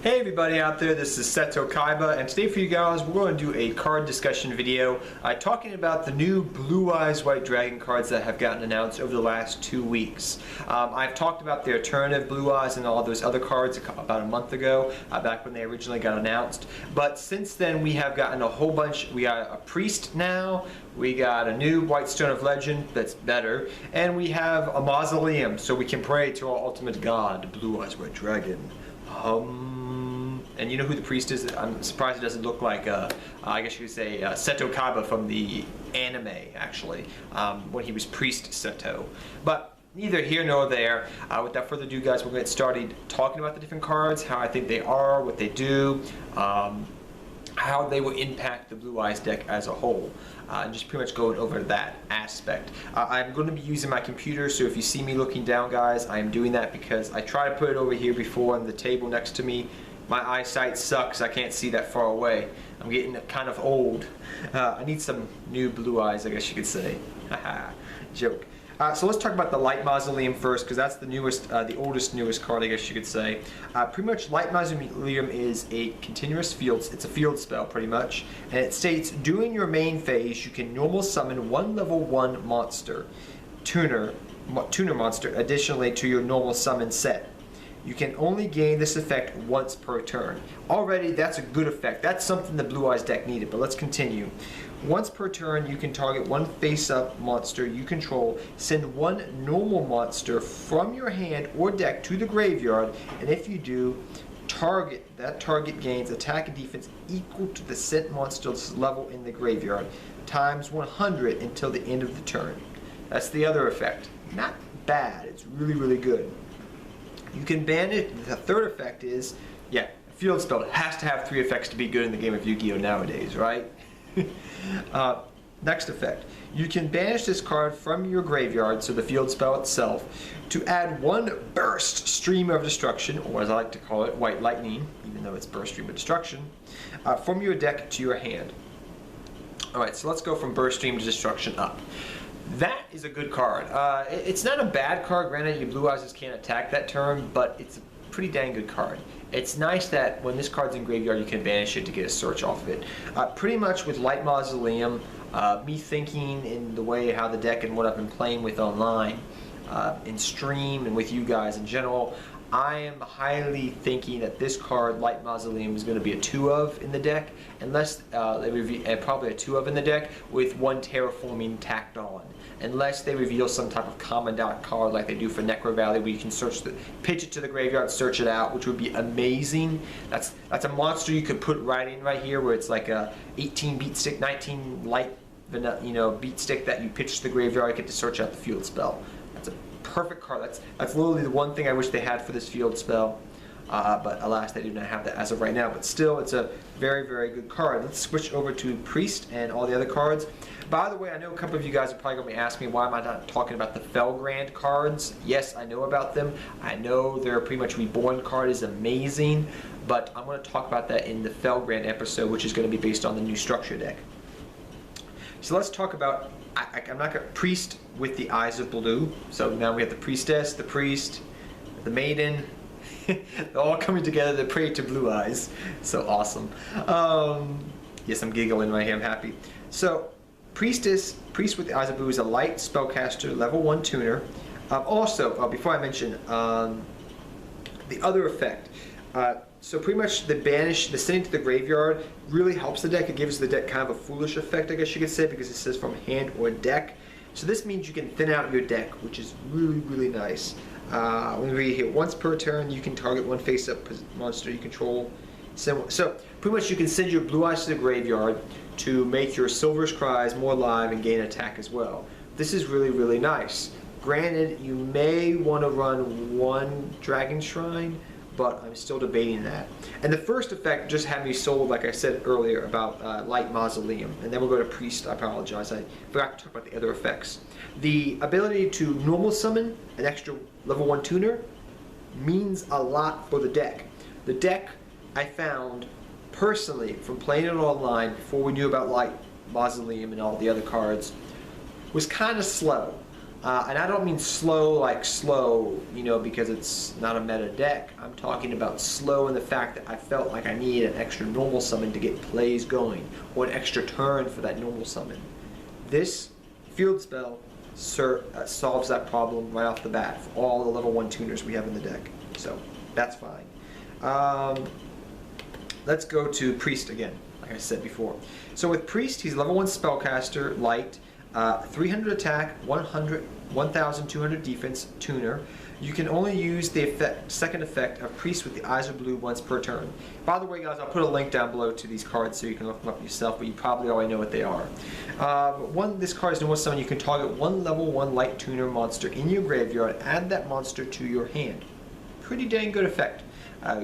Hey everybody out there, this is Seto Kaiba, and today for you guys we're going to do a card discussion video talking about the new Blue Eyes White Dragon cards that have gotten announced over the last 2 weeks. I've talked about the alternative Blue Eyes and all those other cards about a month ago, back when they originally got announced. But since then we have gotten a whole bunch. We got a Priest now, we got a new White Stone of Legend that's better, and we have a Mausoleum so we can pray to our ultimate god, Blue Eyes White Dragon. And you know who the priest is? I'm surprised it doesn't look like, I guess you could say, Seto Kaiba from the anime, actually, when he was Priest Seto. But neither here nor there. Without further ado, guys, we're going to get started talking about the different cards, how I think they are, what they do, how they will impact the Blue Eyes deck as a whole. Just pretty much going over that aspect. I'm going to be using my computer, so if you see me looking down, guys, I am doing that because I tried to put it over here before on the table next to me. My eyesight sucks, I can't see that far away. I'm getting kind of old. I need some new blue eyes, I guess you could say. Haha, joke. So let's talk about the Light Mausoleum first, because that's the newest, the oldest, newest card, I guess you could say. Pretty much, Light Mausoleum is a continuous field. It's a field spell, pretty much, and it states during your main phase, you can normal summon one level 1 monster, tuner monster, additionally to your normal summon set. You can only gain this effect once per turn. Already, that's a good effect. That's something the Blue Eyes deck needed, but let's continue. Once per turn, you can target one face-up monster you control, send one normal monster from your hand or deck to the graveyard, and if you do, that target gains attack and defense equal to the sent monster's level in the graveyard, times 100 until the end of the turn. That's the other effect. Not bad. It's really, really good. You can ban it. The third effect is, yeah, field spell. It has to have 3 effects to be good in the game of Yu-Gi-Oh! Nowadays, right? Next effect. You can banish this card from your graveyard, so the field spell itself, to add one burst stream of destruction, or as I like to call it, white lightning, even though it's burst stream of destruction, from your deck to your hand. Alright, so let's go from burst stream to destruction up. That is a good card. It's not a bad card, granted your Blue Eyes just can't attack that turn, but it's a pretty dang good card. It's nice that when this card's in graveyard you can banish it to get a search off of it. Pretty much with Light Mausoleum, me thinking in the way how the deck and what I've been playing with online, in stream and with you guys in general, I am highly thinking that this card, Light Mausoleum, is going to be a 2-of in the deck, unless they reveal, probably a 2-of in the deck with 1 terraforming tacked on, unless they reveal some type of commandant card like they do for Necro Valley, where you can pitch it to the graveyard, search it out, which would be amazing. That's a monster you could put right in right here, where it's like a 18 beat stick, 19 light, beat stick that you pitch to the graveyard, you get to search out the field spell. That's a perfect card. That's literally the one thing I wish they had for this field spell, but alas, they do not have that as of right now. But still, it's a very, very good card. Let's switch over to Priest and all the other cards. By the way, I know a couple of you guys are probably going to be asking me why am I not talking about the Felgrand cards. Yes, I know about them. I know their pretty much Reborn card is amazing, but I'm going to talk about that in the Felgrand episode, which is going to be based on the new structure deck. So let's talk about, I'm not going to, Priest with the Eyes of Blue. So now we have the Priestess, the Priest, the Maiden. They're all coming together to pray to Blue Eyes. So awesome. Yes, I'm giggling right here. I'm happy. So Priest with the Eyes of Blue is a light spellcaster, level 1 tuner. Also, before I mention the other effect, so pretty much the sending to the graveyard really helps the deck. It gives the deck kind of a foolish effect, I guess you could say, because it says from hand or deck. So this means you can thin out your deck, which is really, really nice. Let me read here. Once per turn, you can target one face-up monster you control. So pretty much you can send your Blue Eyes to the graveyard to make your Silver's Cries more alive and gain attack as well. This is really, really nice. Granted, you may want to run 1 Dragon Shrine, but I'm still debating that. And the first effect just had me sold, like I said earlier, about Light Mausoleum. And then we'll go to Priest. I apologize. I forgot to talk about the other effects. The ability to normal summon an extra level 1 tuner means a lot for the deck. The deck, I found, personally, from playing it online before we knew about Light Mausoleum and all the other cards, was kind of slow. And I don't mean slow like slow, you know, because it's not a meta deck. I'm talking about slow in the fact that I felt like I needed an extra normal summon to get plays going, or an extra turn for that normal summon. This field spell solves that problem right off the bat for all the level 1 tuners we have in the deck. So that's fine. Let's go to Priest again, like I said before. So with Priest, he's level 1 spellcaster, light, 300 attack, 1,200 defense, tuner. You can only use the second effect of Priest with the Eyes of Blue once per turn. By the way, guys, I'll put a link down below to these cards so you can look them up yourself, but you probably already know what they are. This card is normal summon. You can target one level 1 light tuner monster in your graveyard, add that monster to your hand. Pretty dang good effect.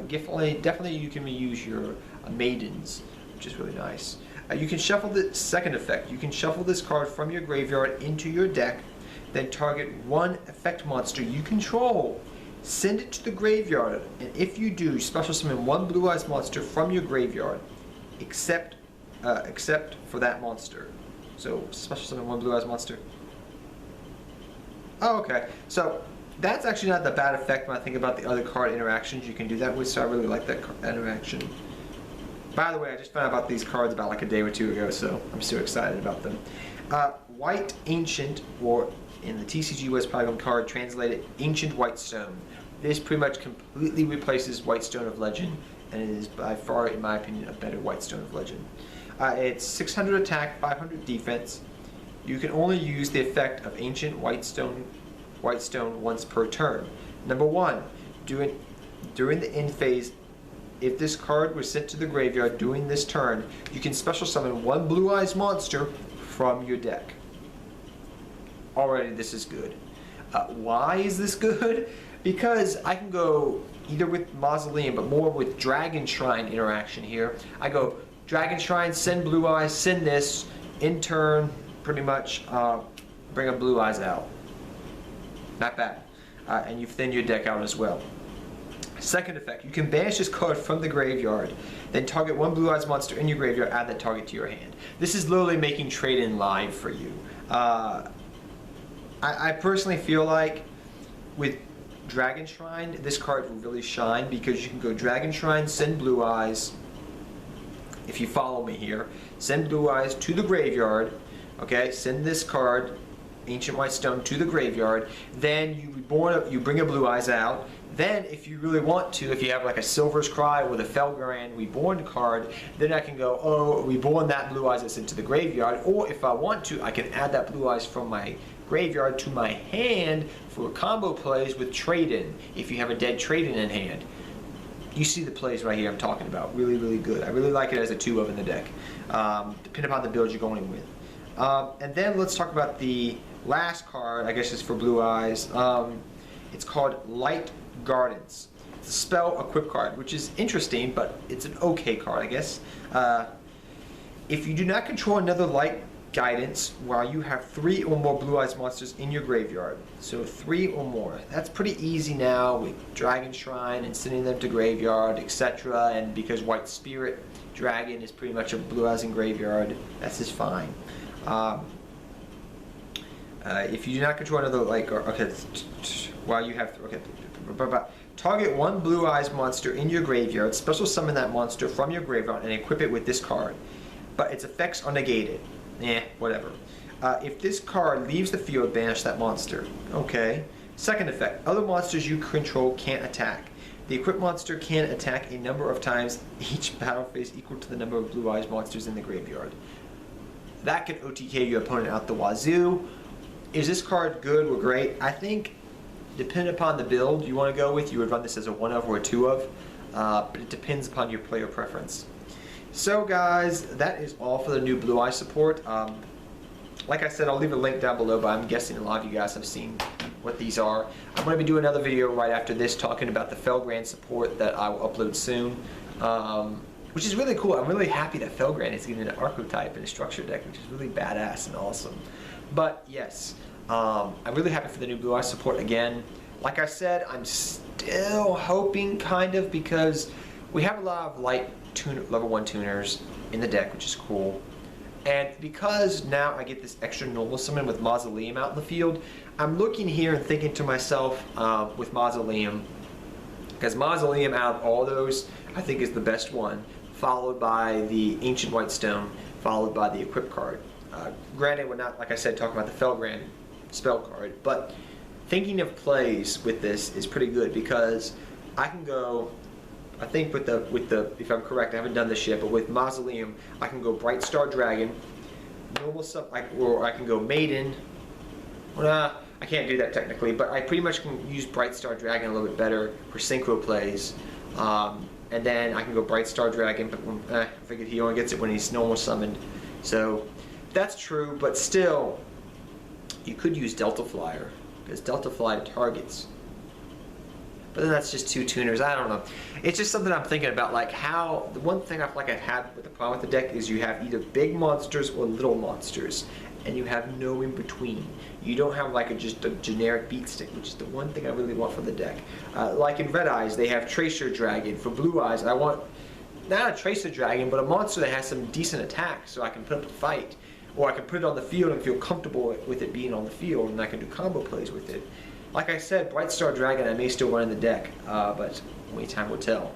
Definitely you can reuse your maidens, which is really nice. You can shuffle the second effect. You can shuffle this card from your graveyard into your deck, then target one effect monster you control. Send it to the graveyard, and if you do, special summon one Blue Eyes monster from your graveyard, except for that monster. So special summon one Blue Eyes monster. Oh, okay. So that's actually not the bad effect when I think about the other card interactions you can do that with, so I really like that interaction. By the way, I just found out about these cards about like a day or two ago, so I'm so excited about them. White Ancient, or in the TCG West Polygon card, translated Ancient White Stone. This pretty much completely replaces White Stone of Legend, and it is by far, in my opinion, a better White Stone of Legend. It's 600 attack, 500 defense. You can only use the effect of Ancient White Stone once per turn. Number 1, during the end phase, if this card was sent to the graveyard during this turn, you can special summon one Blue Eyes monster from your deck. Already this is good. Why is this good? Because I can go either with Mausoleum, but more with Dragon Shrine interaction here. I go Dragon Shrine, send Blue Eyes, send this, in turn, pretty much bring a Blue Eyes out. Not bad. And you thin your deck out as well. Second effect, you can banish this card from the graveyard, then target one Blue Eyes monster in your graveyard, add that target to your hand. This is literally making trade-in live for you. I personally feel like with Dragon Shrine, this card will really shine because you can go Dragon Shrine, send Blue Eyes, if you follow me here, send Blue Eyes to the graveyard, okay, send this card, Ancient White Stone, to the graveyard, then you bring a Blue Eyes out. Then, if you really want to, if you have like a Silver's Cry with a Felgrand Reborn card, then I can go, oh, Reborn that Blue Eyes that's into the graveyard. Or if I want to, I can add that Blue Eyes from my graveyard to my hand for combo plays with trade-in, if you have a dead trade-in in hand. You see the plays right here I'm talking about. Really, really good. I really like it as a 2-of in the deck, depending upon the build you're going with. And then let's talk about the last card, I guess it's for Blue Eyes. It's called Light Gardens. It's a spell equip card, which is interesting, but it's an okay card, I guess. If you do not control another light guidance while you have 3 or more Blue Eyes monsters in your graveyard, so 3 or more, that's pretty easy now with Dragon Shrine and sending them to graveyard, etc. And because White Spirit Dragon is pretty much a Blue Eyes in graveyard, that's just fine. If you do not control another while you have target one Blue Eyes monster in your graveyard, special summon that monster from your graveyard and equip it with this card, but its effects are negated. Whatever. If this card leaves the field, banish that monster. Okay. Second effect, other monsters you control can't attack. The equipped monster can attack a number of times each battle phase equal to the number of Blue Eyes monsters in the graveyard. That can OTK your opponent out the wazoo. Is this card good or great? I think, depending upon the build you want to go with, you would run this as a 1-of or a 2-of, but it depends upon your player preference. So guys, that is all for the new Blue Eye support. Like I said, I'll leave a link down below, but I'm guessing a lot of you guys have seen what these are. I'm going to be doing another video right after this talking about the Felgrand support that I will upload soon, which is really cool. I'm really happy that Felgrand is getting an archetype in a structure deck, which is really badass and awesome. But yes, I'm really happy for the new Blue Eye support again. Like I said, I'm still hoping, kind of, because we have a lot of light level 1 tuners in the deck, which is cool. And because now I get this extra normal summon with Mausoleum out in the field, I'm looking here and thinking to myself with Mausoleum, because Mausoleum out of all those, I think is the best one, followed by the Ancient White Stone, followed by the Equip card. Granted, we're not, like I said, talking about the Felgrand spell card, but thinking of plays with this is pretty good because I can go, I think with the if I'm correct, I haven't done this yet, but with Mausoleum, I can go Bright Star Dragon, normal stuff, or I can go Maiden. Well, I can't do that technically, but I pretty much can use Bright Star Dragon a little bit better for synchro plays. And then I can go Bright Star Dragon, but I figured he only gets it when he's normal summoned. So that's true, but still, you could use Delta Flyer, because Delta Fly targets. But then that's just 2 tuners, I don't know. It's just something I'm thinking about, like how, the one thing I feel like I've had with the problem with the deck is you have either big monsters or little monsters, and you have no in between. You don't have like just a generic beat stick, which is the one thing I really want for the deck. Like in Red Eyes, they have Tracer Dragon. For Blue Eyes, I want not a Tracer Dragon, but a monster that has some decent attacks so I can put up a fight. Or I can put it on the field and feel comfortable with it being on the field, and I can do combo plays with it. Like I said, Bright Star Dragon I may still run in the deck, but only time will tell.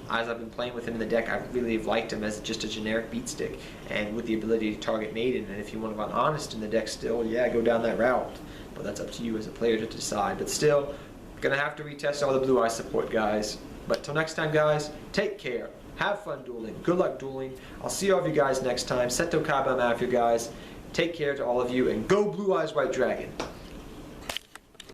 As I've been playing with him in the deck, I really have liked him as just a generic beat stick, and with the ability to target Maiden. And if you want to run Honest in the deck still, yeah, go down that route. But that's up to you as a player to decide. But still, gonna have to retest all the Blue Eye support, guys. But till next time, guys, take care. Have fun dueling. Good luck dueling. I'll see all of you guys next time. Seto Kaba, I'm out of you guys. Take care to all of you, and go Blue Eyes White Dragon.